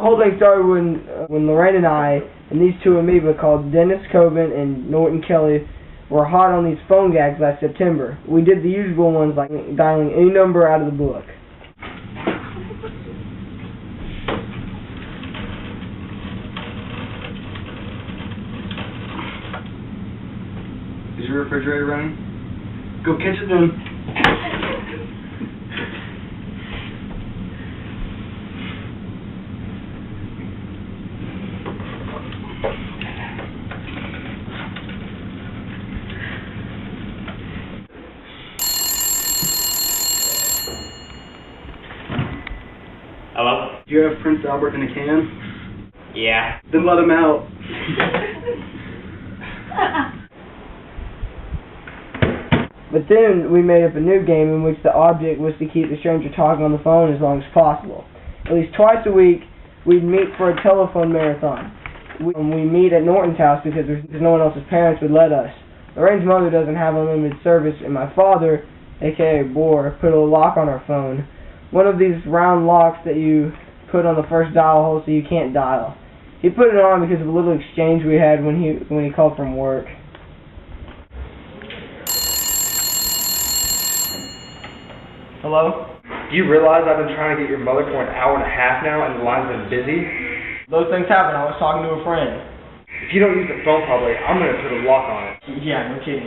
The whole thing started when Lorraine and I, and these two amoeba called Dennis Coben and Norton Kelly, were hot on these phone gags last September. We did the usual ones like dialing any number out of the book. Is your refrigerator running? Go catch it then. Hello? Do you have Prince Albert in a can? Yeah. Then let him out. But then we made up a new game in which the object was to keep the stranger talking on the phone as long as possible. At least twice a week, we'd meet for a telephone marathon. We meet at Norton's house because no one else's parents would let us. Lorraine's mother doesn't have unlimited service, and my father, aka Boar, put a lock on our phone. One of these round locks that you put on the first dial hole so you can't dial. He put it on because of a little exchange we had when he called from work. Hello? Do you realize I've been trying to get your mother for an hour and a half now and the line's been busy? Those things happen. I was talking to a friend. If you don't use the phone probably, I'm going to put a lock on it. Yeah, no kidding.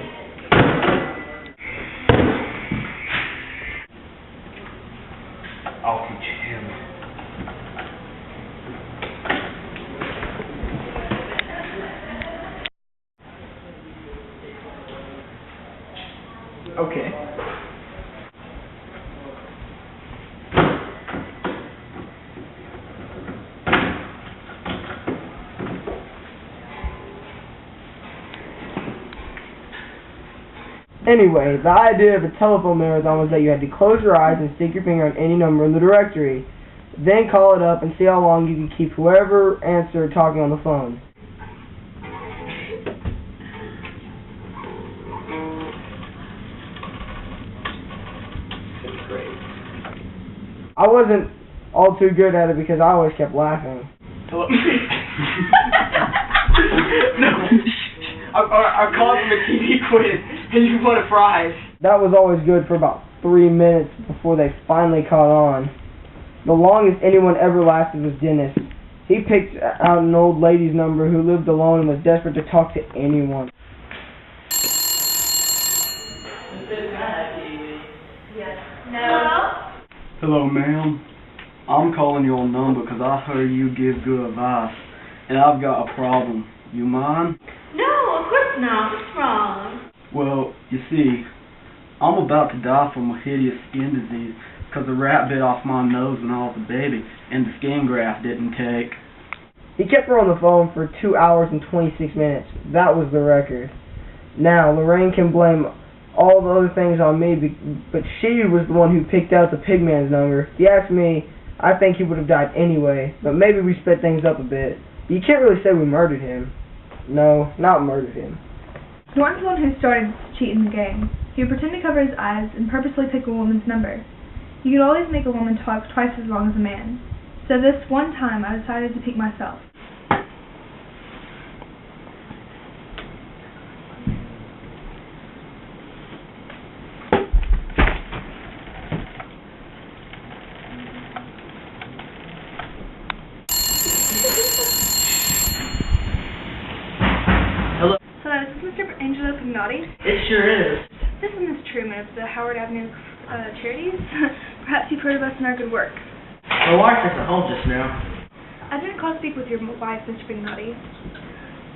I'll teach him. Okay. Anyway, the idea of a telephone marathon was that you had to close your eyes and stick your finger on any number in the directory. Then call it up and see how long you can keep whoever answered talking on the phone. It's great. I wasn't all too good at it because I always kept laughing. Hello? No. Our call from a TV quiz, and you won a prize. That was always good for about 3 minutes before they finally caught on. The longest anyone ever lasted was Dennis. He picked out an old lady's number who lived alone and was desperate to talk to anyone. Hello? Hello, ma'am. I'm calling your number because I heard you give good advice, and I've got a problem. You mind? No, of course not. What's wrong? Well, you see, I'm about to die from a hideous skin disease because a rat bit off my nose when I was a baby, and the skin graft didn't take. He kept her on the phone for 2 hours and 26 minutes. That was the record. Now, Lorraine can blame all the other things on me, but she was the one who picked out the Pigman's number. If you ask me, I think he would have died anyway, but maybe we sped things up a bit. You can't really say we murdered him. No, not murdered him. Norton's the one who started to cheat in the game. He would pretend to cover his eyes and purposely pick a woman's number. He could always make a woman talk twice as long as a man. So this one time I decided to pick myself. Hello? Hello, is this Mr. Angelo Pignotti? It sure is. This is Miss Truman of the Howard Avenue Charities. Perhaps you've heard of us and our good work. My wife is at home just now. I didn't call to speak with your wife, Mr. Pignotti.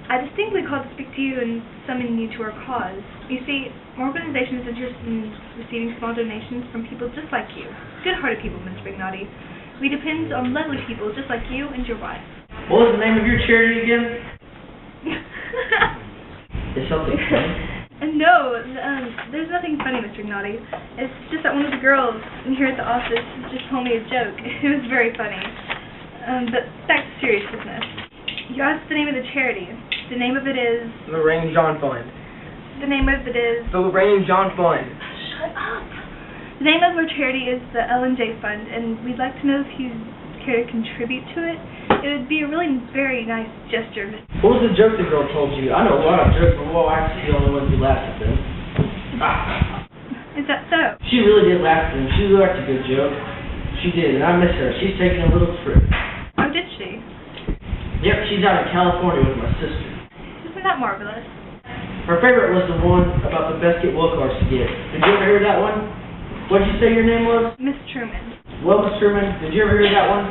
I distinctly called to speak to you and summon you to our cause. You see, our organization is interested in receiving small donations from people just like you. Good-hearted people, Mr. Pignotti. We depend on lovely people just like you and your wife. What was the name of your charity again? Is something funny? No, there's nothing funny, Mr. Pignotti. It's just that one of the girls here at the office just told me a joke. It was very funny. But back to serious business. You asked the name of the charity. The name of it is... Lorraine John Fund. The name of it is... The Lorraine John Fund. Shut up! The name of our charity is the Ellen J. Fund, and we'd like to know if you care to contribute to it. It would be a really very nice gesture. What was the joke the girl told you? I know a lot of jokes, but well, actually the only one who laughed at them. Is that so? She really did laugh at them. She really liked a good joke. She did, and I miss her. She's taking a little trip. Oh, did she? Yep, she's out in California with my sister. Isn't that marvelous? Her favorite was the one about the best get well cards to get. Did you ever hear that one? What did you say your name was? Miss Truman. Well, Miss Truman, did you ever hear that one?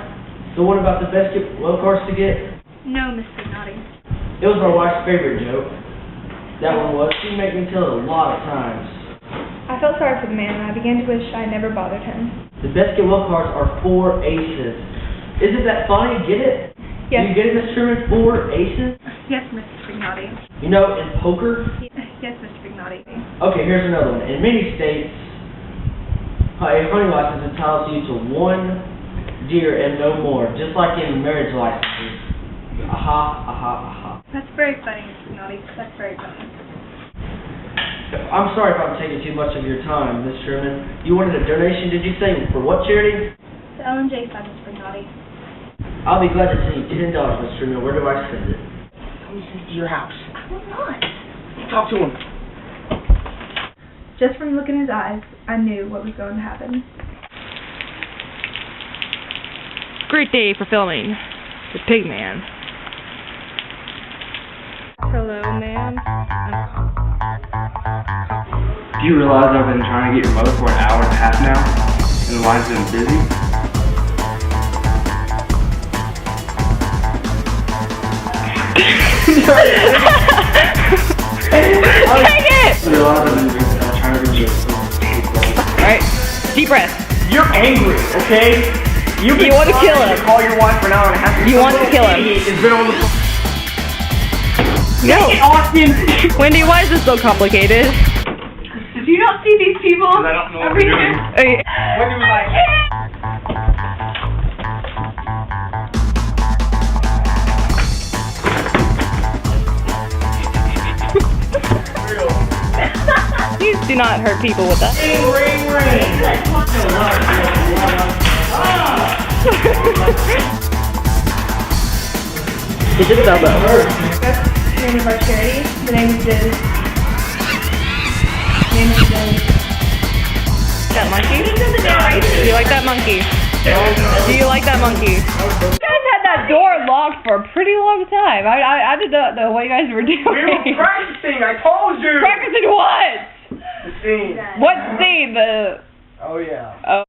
The one about the best get well cards to get? No, Miss Pignotti. It was my wife's favorite joke. That one was. She'd make me tell it a lot of times. I felt sorry for the man, and I began to wish I had never bothered him. The best get well cards are 4 aces. Isn't that funny? Get it? Yes. You get it, Miss Truman? 4 aces? Yes, Mr. Pignotti. You know, in poker? Yes, Mr. Pignotti. Okay, here's another one. In many states, a hunting license entitles you to 1 deer and no more, just like in marriage licenses. Aha, aha, aha. That's very funny, Mr. Pignotti. That's very funny. I'm sorry if I'm taking too much of your time, Miss Sherman. You wanted a donation, did you say? For what charity? The L&J Fund, Mr. Pignotti. I'll be glad to send you $10, Miss Sherman. Where do I send it? Let me send it to your house. I will not. Talk to him. Just from the look in his eyes, I knew what was going to happen. Great day for filming with Pigman. Hello, ma'am. Do you realize I've been trying to get your mother for an hour and a half now, and the line's been busy? Dang it! I realize I've been trying to reach you. Alright, deep breath. You're angry, okay? You want to kill him. Call your wife for an hour and a half. You want to kill him. It's been on the phone. No. Austin. Wendy, why is this so complicated? Do you not see these people? I don't know what we're doing. Okay. Wendy was like, Please do not hurt people with that. ring, It's just elbow. That's the name of our charity. The name is Diz. Name is Diz. That monkey? Do you like that monkey? Do you like that monkey? You guys had that door locked for a pretty long time. I did not know what you guys were doing. we were practicing, I told you! Practicing what? The scene. What scene? Oh yeah. Oh.